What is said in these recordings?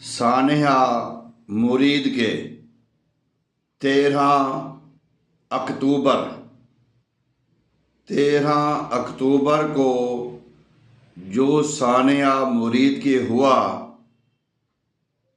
سانحہ مرید کے 13 اکتوبر کو جو سانحہ مرید کے ہوا،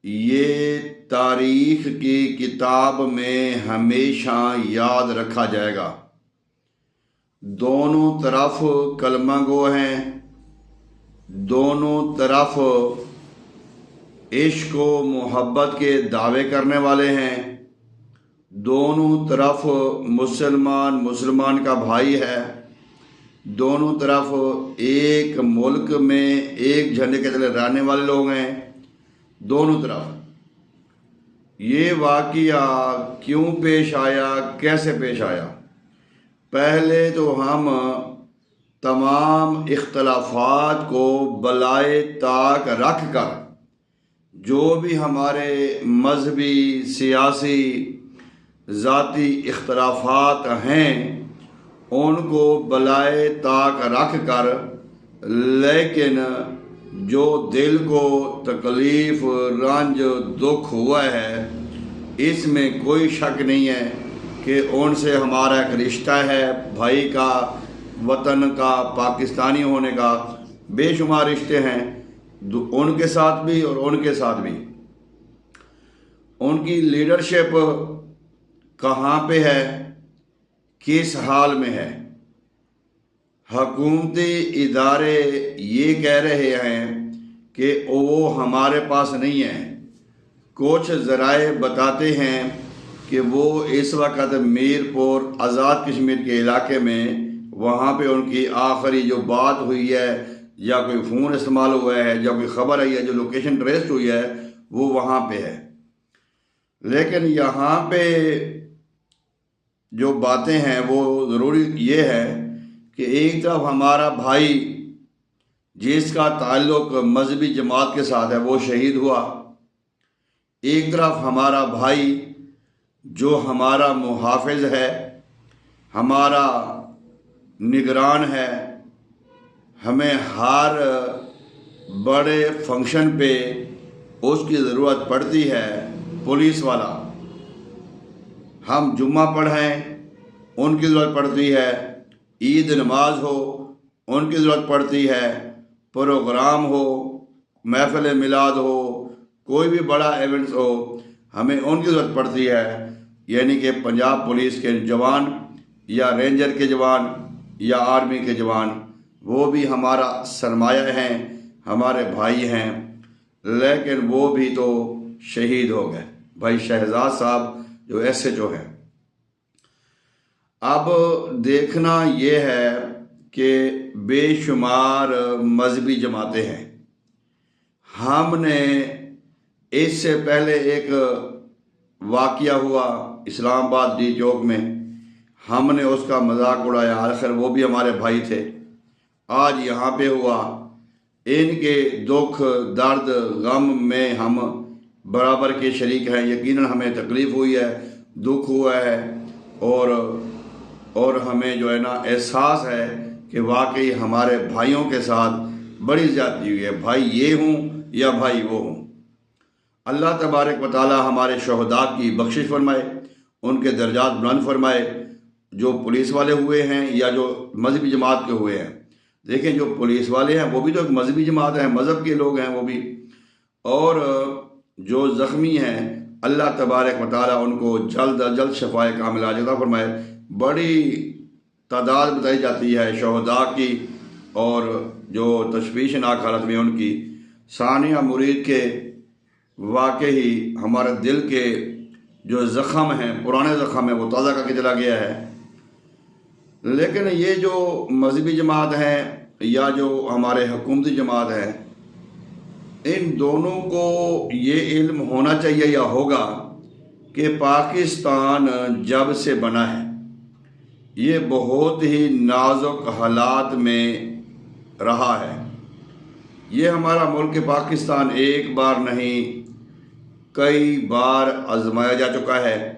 یہ تاریخ کی کتاب میں ہمیشہ یاد رکھا جائے گا۔ دونوں طرف کلمہ گو ہیں، دونوں طرف عشق و محبت کے دعوے کرنے والے ہیں، دونوں طرف مسلمان کا بھائی ہے، دونوں طرف ایک ملک میں ایک جھنڈے کے تلے رہنے والے لوگ ہیں، دونوں طرف۔ یہ واقعہ کیوں پیش آیا، کیسے پیش آیا؟ پہلے تو ہم تمام اختلافات کو بالائے طاق رکھ کر جو بھی ہمارے مذہبی، سیاسی، ذاتی اختلافات ہیں ان کو بالائے طاق رکھ کر، لیکن جو دل کو تکلیف، رنج، دکھ ہوا ہے، اس میں کوئی شک نہیں ہے کہ ان سے ہمارا ایک رشتہ ہے، بھائی کا، وطن کا، پاکستانی ہونے کا بے شمار رشتے ہیں، ان کے ساتھ بھی اور ان کے ساتھ بھی۔ ان کی لیڈرشپ کہاں پہ ہے، کس حال میں ہے؟ حکومتی ادارے یہ کہہ رہے ہیں کہ وہ ہمارے پاس نہیں ہیں۔ کچھ ذرائع بتاتے ہیں کہ وہ اس وقت میرپور آزاد کشمیر کے علاقے میں، وہاں پہ ان کی آخری جو بات ہوئی ہے یا کوئی فون استعمال ہوا ہے یا کوئی خبر آئی ہے، جو لوکیشن ٹریسڈ ہوئی ہے، وہ وہاں پہ ہے۔ لیکن یہاں پہ جو باتیں ہیں وہ ضروری یہ ہے کہ ایک طرف ہمارا بھائی جس کا تعلق مذہبی جماعت کے ساتھ ہے وہ شہید ہوا، ایک طرف ہمارا بھائی جو ہمارا محافظ ہے، ہمارا نگران ہے، ہمیں ہر بڑے فنکشن پہ اس کی ضرورت پڑتی ہے، پولیس والا۔ ہم جمعہ پڑھیں ان کی ضرورت پڑتی ہے، عید نماز ہو ان کی ضرورت پڑتی ہے، پروگرام ہو، محفل میلاد ہو، کوئی بھی بڑا ایونٹس ہو، ہمیں ان کی ضرورت پڑتی ہے۔ یعنی کہ پنجاب پولیس کے جوان یا رینجر کے جوان یا آرمی کے جوان، وہ بھی ہمارا سرمایہ ہیں، ہمارے بھائی ہیں، لیکن وہ بھی تو شہید ہو گئے۔ بھائی شہزاد صاحب جو ایس ایچ او ہیں۔ اب دیکھنا یہ ہے کہ بے شمار مذہبی جماعتیں ہیں۔ ہم نے اس سے پہلے ایک واقعہ ہوا اسلام آباد ڈی چوک میں، ہم نے اس کا مذاق اڑایا، آخر وہ بھی ہمارے بھائی تھے۔ آج یہاں پہ ہوا، ان کے دکھ، درد، غم میں ہم برابر کے شریک ہیں۔ یقیناً ہمیں تکلیف ہوئی ہے، دکھ ہوا ہے، اور ہمیں جو ہے نا احساس ہے کہ واقعی ہمارے بھائیوں کے ساتھ بڑی زیادتی ہوئی ہے، بھائی یہ ہوں یا بھائی وہ ہوں۔ اللہ تبارک و تعالی ہمارے شہداء کی بخشش فرمائے، ان کے درجات بلند فرمائے، جو پولیس والے ہوئے ہیں یا جو مذہبی جماعت کے ہوئے ہیں۔ دیکھیں جو پولیس والے ہیں وہ بھی تو ایک مذہبی جماعت ہیں، مذہب کے لوگ ہیں وہ بھی، اور جو زخمی ہیں اللہ تبارک و تعالی ان کو جلد از جلد شفائے کاملہ عطا فرمائے۔ بڑی تعداد بتائی جاتی ہے شہداء کی، اور جو تشویشناک حالت میں ان کی۔ سانحہ مرید کے واقعی ہمارے دل کے جو زخم ہیں، پرانے زخم ہیں، وہ تازہ کر کے چلا گیا ہے۔ لیکن یہ جو مذہبی جماعت ہیں یا جو ہمارے حکومتی جماعت ہے، ان دونوں کو یہ علم ہونا چاہیے یا ہوگا کہ پاکستان جب سے بنا ہے یہ بہت ہی نازک حالات میں رہا ہے۔ یہ ہمارا ملک پاکستان ایک بار نہیں کئی بار آزمایا جا چکا ہے،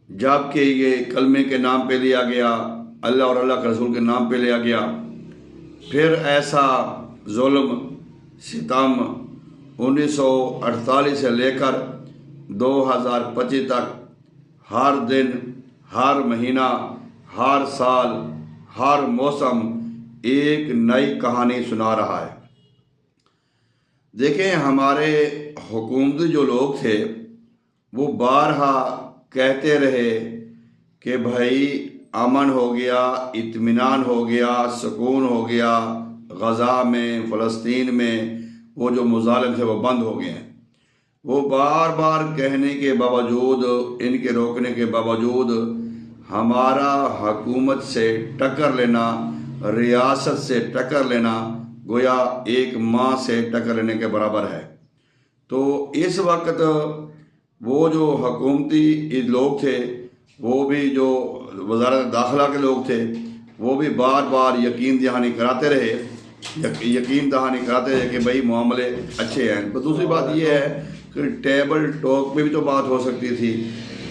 جب کہ یہ کلمے کے نام پہ لیا گیا، اللہ اور اللہ کے رسول کے نام پہ لیا گیا، پھر ایسا ظلم، ستم 1948 سے لے کر 2025 تک ہر دن، ہر مہینہ، ہر سال، ہر موسم ایک نئی کہانی سنا رہا ہے۔ دیکھیں، ہمارے حکومتی جو لوگ تھے وہ بارہا کہتے رہے کہ بھائی امن ہو گیا، اطمینان ہو گیا، سکون ہو گیا، غزہ میں، فلسطین میں وہ جو مظالم تھے وہ بند ہو گئے ہیں۔ وہ بار بار کہنے کے باوجود، ان کے روکنے کے باوجود ہمارا حکومت سے ٹکر لینا، ریاست سے ٹکر لینا گویا ایک ماں سے ٹکر لینے کے برابر ہے۔ تو اس وقت وہ جو حکومتی لوگ تھے، وہ بھی جو وزارت داخلہ کے لوگ تھے، وہ بھی بار بار یقین دہانی کراتے رہے کہ بھئی معاملے اچھے ہیں۔ تو دوسری بات یہ ہے کہ ٹیبل ٹاک میں بھی تو بات ہو سکتی تھی،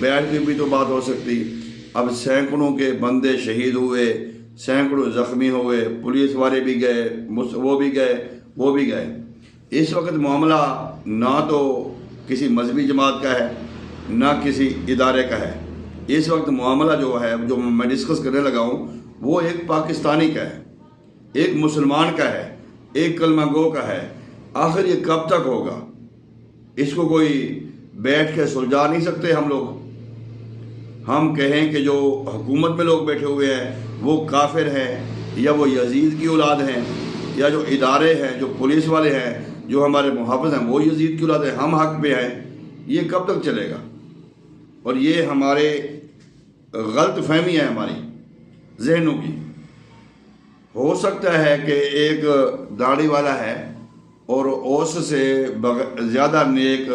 بیٹھ کے بھی تو بات ہو سکتی۔ اب سینکڑوں کے بندے شہید ہوئے، سینکڑوں زخمی ہوئے، پولیس والے بھی گئے، وہ بھی گئے۔ اس وقت معاملہ نہ تو کسی مذہبی جماعت کا ہے، نہ کسی ادارے کا ہے۔ اس وقت معاملہ جو ہے، جو میں ڈسکس کرنے لگا ہوں، وہ ایک پاکستانی کا ہے، ایک مسلمان کا ہے، ایک کلمہ گو کا ہے۔ آخر یہ کب تک ہوگا؟ اس کو کوئی بیٹھ کے سلجھا نہیں سکتے ہم لوگ۔ ہم کہیں کہ جو حکومت میں لوگ بیٹھے ہوئے ہیں وہ کافر ہیں، یا وہ یزید کی اولاد ہیں، یا جو ادارے ہیں، جو پولیس والے ہیں، جو ہمارے محافظ ہیں، وہ یزید کی اولاد ہیں، ہم حق پہ ہیں۔ یہ کب تک چلے گا؟ اور یہ ہمارے غلط فہمی ہے ہماری ذہنوں کی۔ ہو سکتا ہے کہ ایک داڑھی والا ہے اور اوس سے زیادہ نیک،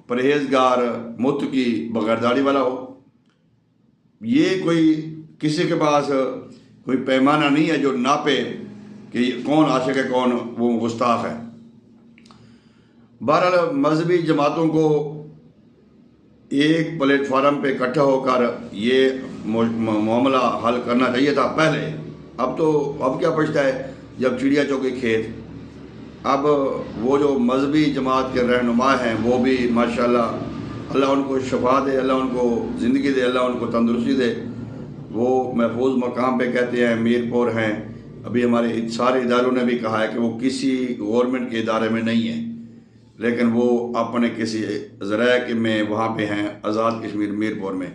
پرہیزگار، متقی بغیر داڑھی والا ہو۔ یہ کوئی کسی کے پاس کوئی پیمانہ نہیں ہے جو ناپے کہ کون عاشق ہے، کون وہ گستاخ ہے۔ بہرحال مذہبی جماعتوں کو ایک پلیٹ فارم پہ اکٹھا ہو کر یہ معاملہ حل کرنا چاہیے تھا پہلے۔ اب کیا پچھتا ہے جب چڑیا چوکی کھیت۔ اب وہ جو مذہبی جماعت کے رہنما ہیں وہ بھی ماشاءاللہ، اللہ ان کو شفا دے، اللہ ان کو زندگی دے، اللہ ان کو تندرستی دے، وہ محفوظ مقام پہ کہتے ہیں، میر پور ہیں۔ ابھی ہمارے سارے اداروں نے بھی کہا ہے کہ وہ کسی گورنمنٹ کے ادارے میں نہیں ہیں، لیکن وہ اپنے کسی ذرائع میں وہاں پہ ہیں، آزاد کشمیر میر پور میں۔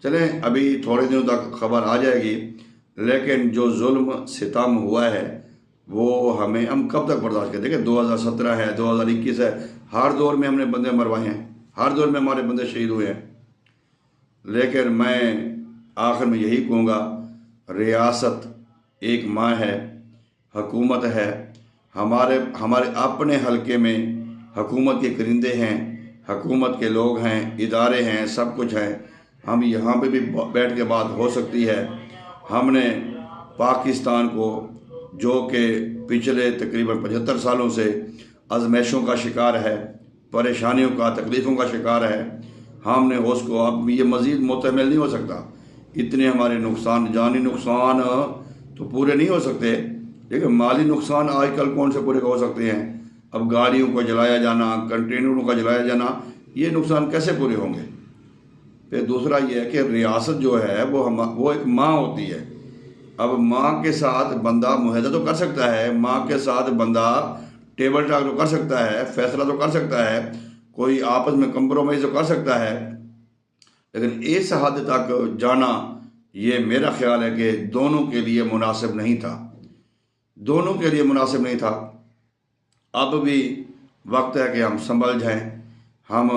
چلیں، ابھی تھوڑے دنوں تک خبر آ جائے گی، لیکن جو ظلم ستم ہوا ہے وہ ہم کب تک برداشت کریں؟ دیکھیں 2017 ہے، 2021 ہے، ہر دور میں ہم نے بندے مروائے ہیں، ہر دور میں ہمارے بندے شہید ہوئے ہیں۔ لیکن میں آخر میں یہی کہوں گا، ریاست ایک ماں ہے، حکومت ہے، ہمارے اپنے حلقے میں حکومت کے کرندے ہیں، حکومت کے لوگ ہیں، ادارے ہیں، سب کچھ ہیں۔ ہم یہاں پہ بھی بیٹھ کے بات ہو سکتی ہے۔ ہم نے پاکستان کو، جو کہ پچھلے تقریباً 75 سالوں سے آزمائشوں کا شکار ہے، پریشانیوں کا، تکلیفوں کا شکار ہے، ہم نے اس کو، اب یہ مزید محتمل نہیں ہو سکتا۔ اتنے ہمارے نقصان، جانی نقصان تو پورے نہیں ہو سکتے، لیکن مالی نقصان آج کل کون سے پورے ہو سکتے ہیں؟ اب گاڑیوں کو جلایا جانا، کنٹینروں کا جلایا جانا، یہ نقصان کیسے پورے ہوں گے؟ پھر دوسرا یہ ہے کہ ریاست جو ہے وہ ایک ماں ہوتی ہے۔ اب ماں کے ساتھ بندہ معاہدہ تو کر سکتا ہے، ماں کے ساتھ بندہ ٹیبل ٹاک تو کر سکتا ہے، فیصلہ تو کر سکتا ہے، کوئی آپس میں کمپرومائز تو کر سکتا ہے، لیکن اس حد تک جانا یہ میرا خیال ہے کہ دونوں کے لیے مناسب نہیں تھا، دونوں کے لیے مناسب نہیں تھا۔ اب بھی وقت ہے کہ ہم سنبھل جائیں۔ ہم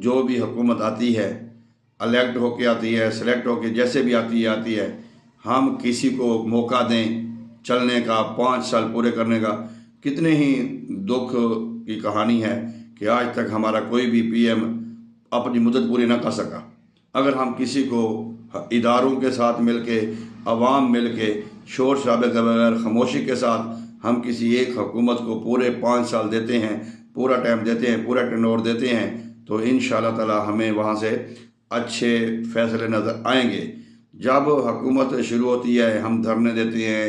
جو بھی حکومت آتی ہے، الیکٹ ہو کے آتی ہے، سلیکٹ ہو کے جیسے بھی آتی ہے، ہم کسی کو موقع دیں چلنے کا، 5 سال پورے کرنے کا۔ کتنے ہی دکھ کی کہانی ہے کہ آج تک ہمارا کوئی بھی پی ایم اپنی مدت پوری نہ کر سکا۔ اگر ہم کسی کو اداروں کے ساتھ مل کے، عوام مل کے، شور شرابے کے بغیر، خاموشی کے ساتھ ہم کسی ایک حکومت کو پورے 5 سال دیتے ہیں، پورا ٹائم دیتے ہیں، پورا ٹرن اوور دیتے ہیں، تو انشاءاللہ تعالی ہمیں وہاں سے اچھے فیصلے نظر آئیں گے۔ جب حکومت شروع ہوتی ہے، ہم دھرنے دیتے ہیں،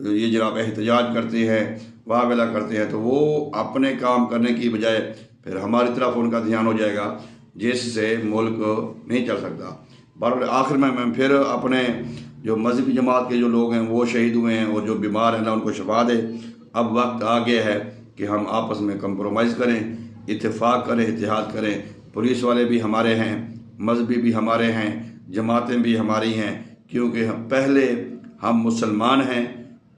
یہ جناب احتجاج کرتے ہیں، واویلا کرتے ہیں، تو وہ اپنے کام کرنے کی بجائے پھر ہماری طرف ان کا دھیان ہو جائے گا، جس سے ملک نہیں چل سکتا۔ بہرحال آخر میں پھر اپنے جو مذہبی جماعت کے جو لوگ ہیں وہ شہید ہوئے ہیں اور جو بیمار ہیں اللہ ان کو شفا دے۔ اب وقت آ گیا ہے کہ ہم آپس میں کمپرومائز کریں، اتفاق کریں، اتحاد کریں۔ پولیس والے بھی ہمارے ہیں، مذہبی بھی ہمارے ہیں، جماعتیں بھی ہماری ہیں، کیونکہ پہلے ہم مسلمان ہیں،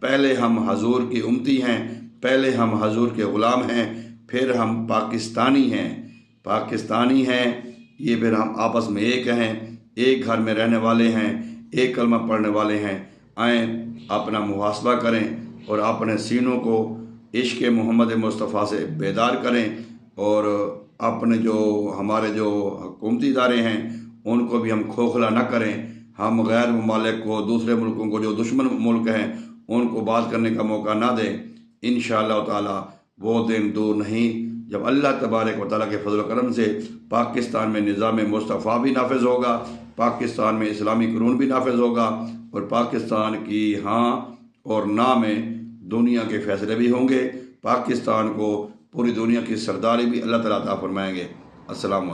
پہلے ہم حضور کی امتی ہیں، پہلے ہم حضور کے غلام ہیں، پھر ہم پاکستانی ہیں۔ پاکستانی ہیں، یہ پھر ہم آپس میں ایک ہیں، ایک گھر میں رہنے والے ہیں، ایک کلمہ پڑھنے والے ہیں۔ آئیں اپنا محاسبہ کریں اور اپنے سینوں کو عشق محمد مصطفیٰ سے بیدار کریں، اور اپنے جو ہمارے جو حکومتی ادارے ہیں ان کو بھی ہم کھوکھلا نہ کریں۔ ہم غیر ممالک کو، دوسرے ملکوں کو جو دشمن ملک ہیں ان کو بات کرنے کا موقع نہ دیں۔ انشاءاللہ تعالی وہ دن دور نہیں جب اللہ تبارک و تعالیٰ کے فضل و کرم سے پاکستان میں نظام مصطفیٰ بھی نافذ ہوگا، پاکستان میں اسلامی قانون بھی نافذ ہوگا، اور پاکستان کی ہاں اور نہ میں دنیا کے فیصلے بھی ہوں گے۔ پاکستان کو پوری دنیا کی سرداری بھی اللہ تعالیٰ عطا فرمائیں گے۔ السلام علیکم۔